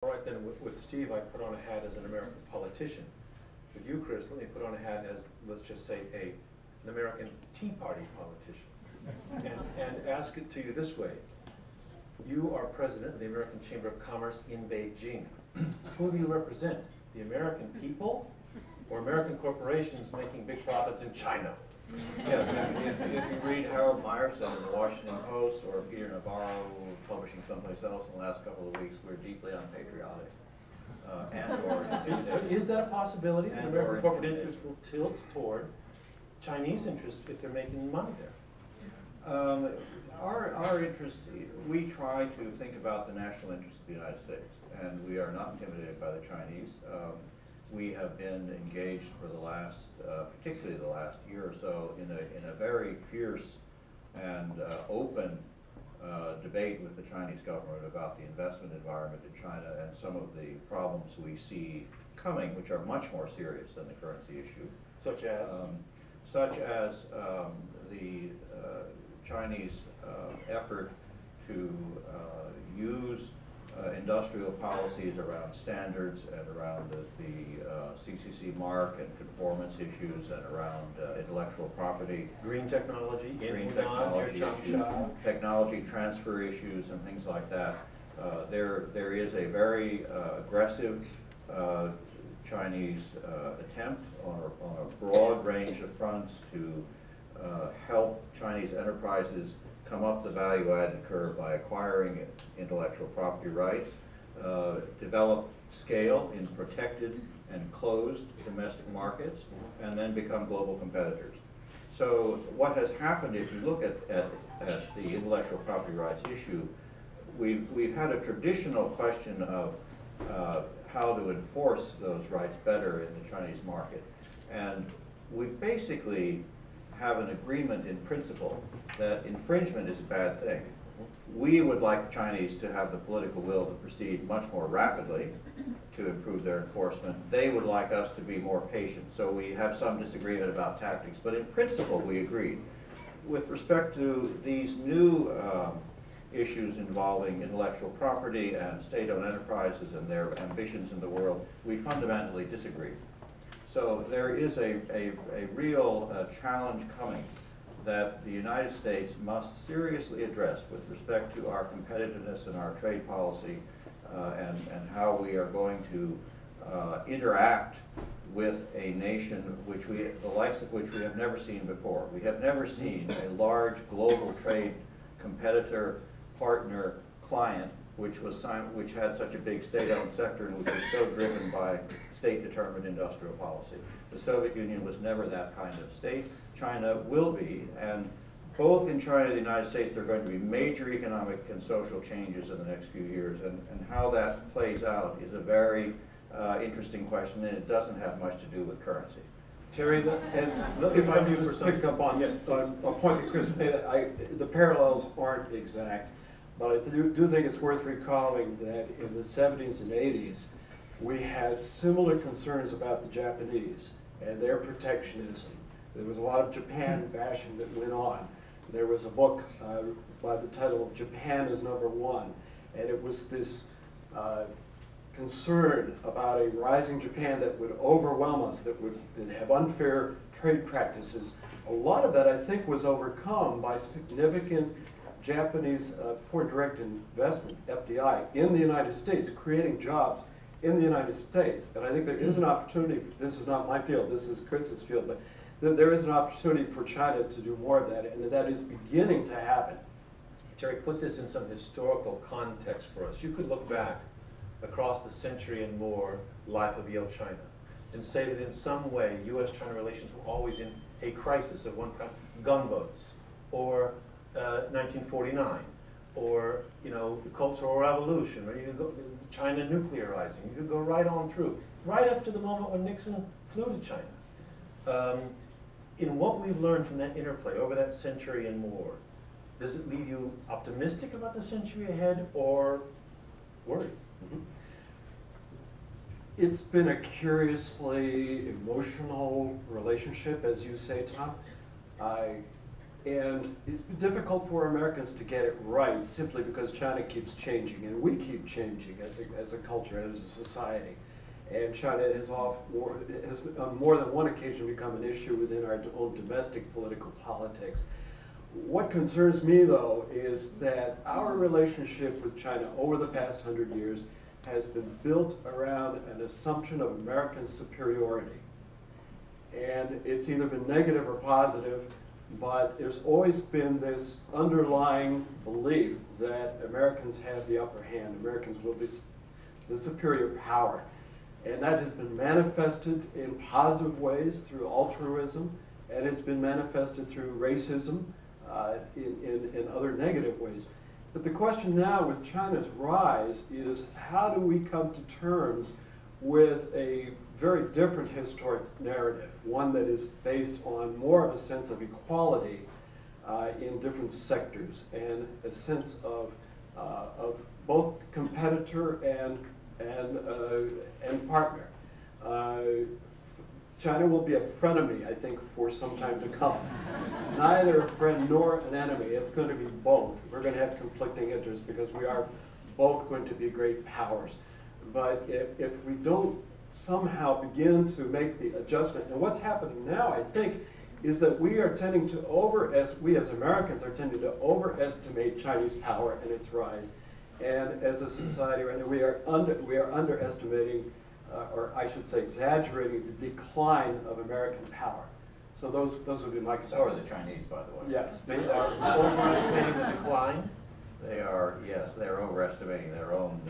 All right, then, with Steve, I put on a hat as an American politician. With you, Chris, let me put on a hat as, let's just say, an American Tea Party politician. And ask it to you this way. You are president of the American Chamber of Commerce in Beijing. Who do you represent? The American people or American corporations making big profits in China? Yes, if you read Harold Meyerson in the Washington Post or Peter Navarro publishing someplace else in the last couple of weeks, we're deeply unpatriotic. Is that a possibility that American corporate interests will tilt toward Chinese interests if they're making money there? Our interest, we try to think about the national interests of the United States, and we are not intimidated by the Chinese. We have been engaged for the last, particularly the last year or so, in a very fierce and open debate with the Chinese government about the investment environment in China and some of the problems we see coming, which are much more serious than the currency issue. Such as? The Chinese effort to use industrial policies around standards and around the CCC mark and conformance issues and around intellectual property. Green technology, technology transfer issues and things like that. There is a very aggressive Chinese attempt on a broad range of fronts to help Chinese enterprises come up the value-added curve by acquiring intellectual property rights, develop scale in protected and closed domestic markets, and then become global competitors. So what has happened, if you look at the intellectual property rights issue, we've had a traditional question of how to enforce those rights better in the Chinese market. And we basically have an agreement in principle that infringement is a bad thing. We would like the Chinese to have the political will to proceed much more rapidly to improve their enforcement. They would like us to be more patient. So we have some disagreement about tactics, but in principle we agree. With respect to these new issues involving intellectual property and state-owned enterprises and their ambitions in the world, we fundamentally disagree. So there is a real challenge coming that the United States must seriously address with respect to our competitiveness and our trade policy and how we are going to interact with a nation the likes of which we have never seen before. We have never seen a large global trade competitor, partner, client which had such a big state-owned sector and which was so driven by state-determined industrial policy. The Soviet Union was never that kind of state. China will be, and both in China and the United States there are going to be major economic and social changes in the next few years, and how that plays out is a very interesting question, and it doesn't have much to do with currency. Terry, and if I may just pick up on a point that Chris made, the parallels aren't exact, but I do think it's worth recalling that in the 70s and 80s, we had similar concerns about the Japanese and their protectionism. There was a lot of Japan bashing that went on. There was a book by the title of Japan is Number One, and it was this concern about a rising Japan that would overwhelm us, that would have unfair trade practices. A lot of that, I think, was overcome by significant Japanese foreign direct investment, FDI, in the United States, creating jobs in the United States. And I think there is an opportunity, this is not my field, this is Chris's field, but there is an opportunity for China to do more of that, and that is beginning to happen. Terry, put this in some historical context for us. You could look back across the century and more life of Yale-China and say that in some way U.S. China relations were always in a crisis of one kind, gunboats, or 1949, or the Cultural Revolution, or you could go China nuclearizing. You could go right on through, right up to the moment when Nixon flew to China. In what we've learned from that interplay over that century and more, does it leave you optimistic about the century ahead or worried? Mm-hmm. It's been a curiously emotional relationship, as you say, Tom. I And it's been difficult for Americans to get it right simply because China keeps changing and we keep changing as a culture, as a society. And China has on more than one occasion become an issue within our own domestic political politics. What concerns me, though, is that our relationship with China over the past 100 years has been built around an assumption of American superiority. And it's either been negative or positive, but there's always been this underlying belief that Americans have the upper hand, Americans will be the superior power. And that has been manifested in positive ways through altruism, and it's been manifested through racism in other negative ways. But the question now with China's rise is, how do we come to terms with a very different historic narrative, one that is based on more of a sense of equality in different sectors and a sense of both competitor and partner. China will be a frenemy, I think, for some time to come. Neither a friend nor an enemy. It's going to be both. We're going to have conflicting interests because we are both going to be great powers. But if we don't somehow begin to make the adjustment, and what's happening now, I think, is that we are tending to we as Americans are tending to overestimate Chinese power and its rise. And as a society, we are underestimating, or I should say exaggerating, the decline of American power. So those would be my concerns. So are the Chinese, by the way. Yes. They are overestimating the decline. They are, yes, they're overestimating their own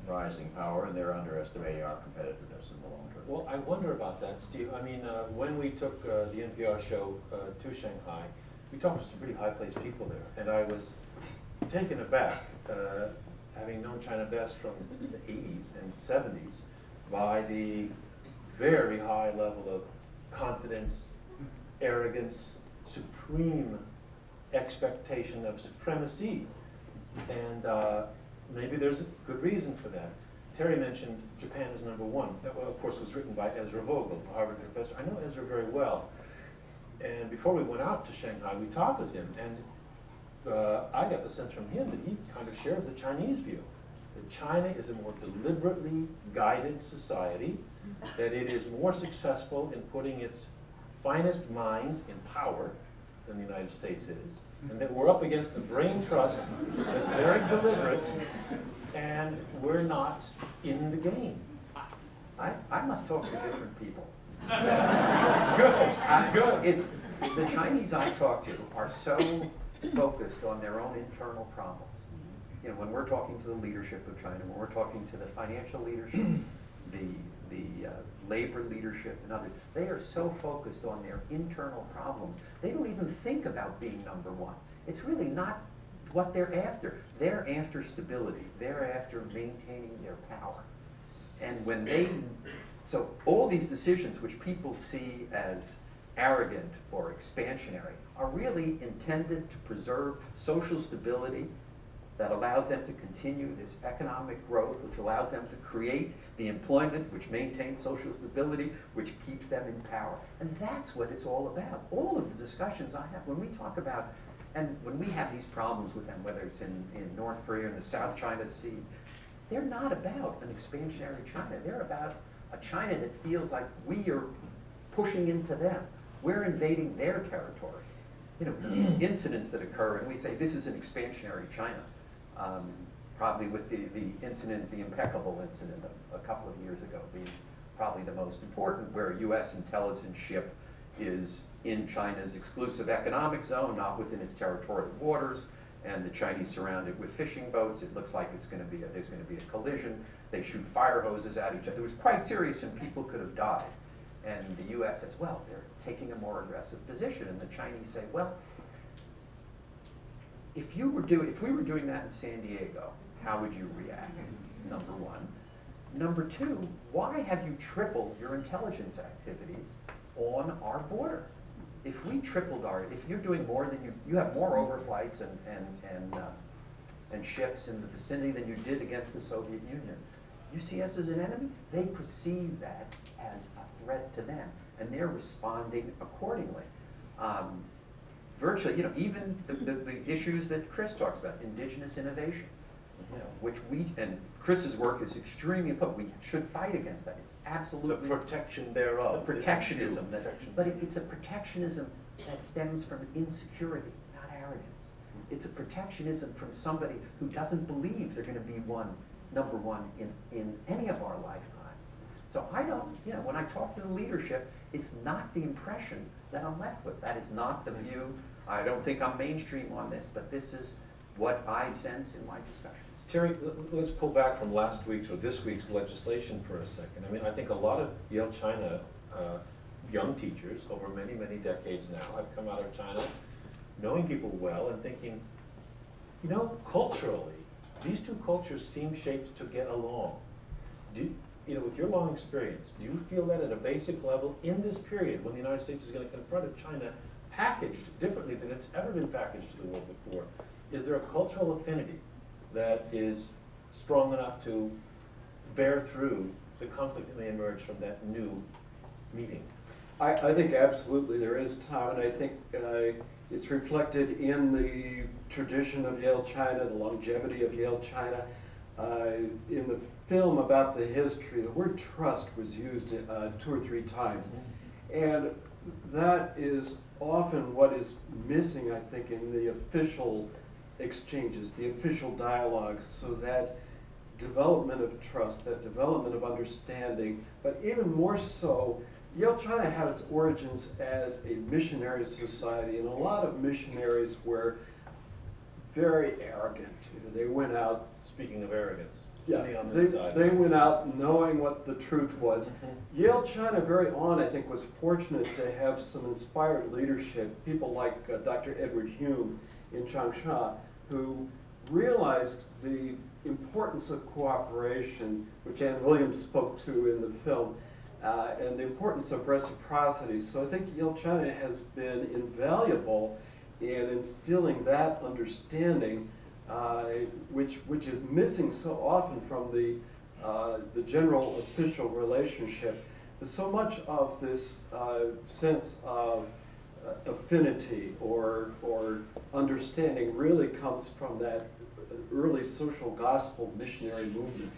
rising power, and they're underestimating our competitiveness in the long term. Well, I wonder about that, Steve. I mean, when we took the NPR show to Shanghai, we talked to some pretty high-placed people there, and I was taken aback, having known China best from the 80s and 70s, by the very high level of confidence, arrogance, supreme expectation of supremacy. And maybe there's a good reason for that. Terry mentioned Japan is #1. That, well, of course, was written by Ezra Vogel, a Harvard professor. I know Ezra very well. And before we went out to Shanghai, we talked with him, and I got the sense from him that he kind of shares the Chinese view, that China is a more deliberately guided society, that it is more successful in putting its finest minds in power than the United States is, and that we're up against a brain trust that's very deliberate, and we're not in the game. I must talk to different people. Good. The Chinese I talk to are so focused on their own internal problems. You know, when we're talking to the leadership of China, when we're talking to the financial leadership, the labor leadership and others, they are so focused on their internal problems, they don't even think about being #1. It's really not what they're after. They're after stability. They're after maintaining their power. And when so all these decisions which people see as arrogant or expansionary are really intended to preserve social stability that allows them to continue this economic growth, which allows them to create the employment, which maintains social stability, which keeps them in power. And that's what it's all about. All of the discussions I have, when we talk about, and when we have these problems with them, whether it's in North Korea and the South China Sea, they're not about an expansionary China. They're about a China that feels like we are pushing into them. We're invading their territory. You know, these incidents that occur, and we say this is an expansionary China. Probably with the incident, the impeccable incident a couple of years ago being probably the most important, where a U.S. intelligence ship is in China's exclusive economic zone, not within its territorial waters, and the Chinese surrounded with fishing boats. It looks like there's going to be a collision. They shoot fire hoses at each other. It was quite serious, and people could have died. And the U.S. says, well, they're taking a more aggressive position, and the Chinese say, well, if we were doing that in San Diego, how would you react? #1. #2, why have you tripled your intelligence activities on our border? If we tripled if you're doing more than you have more overflights and ships in the vicinity than you did against the Soviet Union. You see us as an enemy? They perceive that as a threat to them, and they're responding accordingly. virtually, you know, even the issues that Chris talks about, indigenous innovation, you know, which and Chris's work is extremely important. We should fight against that. It's absolutely The protection thereof. the protectionism. But it's a protectionism that stems from insecurity, not arrogance. It's a protectionism from somebody who doesn't believe they're going to be number one in any of our lifetimes. So I don't, you know, when I talk to the leadership, it's not the impression that I'm left with. That is not the view. I don't think I'm mainstream on this, but this is what I sense in my discussions. Terry, let's pull back from last week's or this week's legislation for a second. I mean, I think a lot of Yale-China young teachers over many, many decades now have come out of China knowing people well and thinking, you know, culturally, these two cultures seem shaped to get along. You know, with your long experience, do you feel that at a basic level in this period when the United States is going to confront a China packaged differently than it's ever been packaged to the world before, is there a cultural affinity that is strong enough to bear through the conflict that may emerge from that new meeting? I think absolutely there is, Tom, and I think it's reflected in the tradition of Yale-China, the longevity of Yale-China. In the film about the history, the word trust was used 2 or 3 times. And that is often what is missing, I think, in the official exchanges, the official dialogues, so that development of trust, that development of understanding, but even more so, Yale-China had its origins as a missionary society, and a lot of missionaries were very arrogant. You know, they went out. Speaking of arrogance, Yeah, on this side. they went out knowing what the truth was. Yale-China very on, I think, was fortunate to have some inspired leadership, people like Dr. Edward Hume in Changsha, who realized the importance of cooperation, which Ann Williams spoke to in the film, and the importance of reciprocity. So I think Yale-China has been invaluable in instilling that understanding, which is missing so often from the general official relationship. But so much of this sense of affinity or understanding really comes from that early social gospel missionary movement.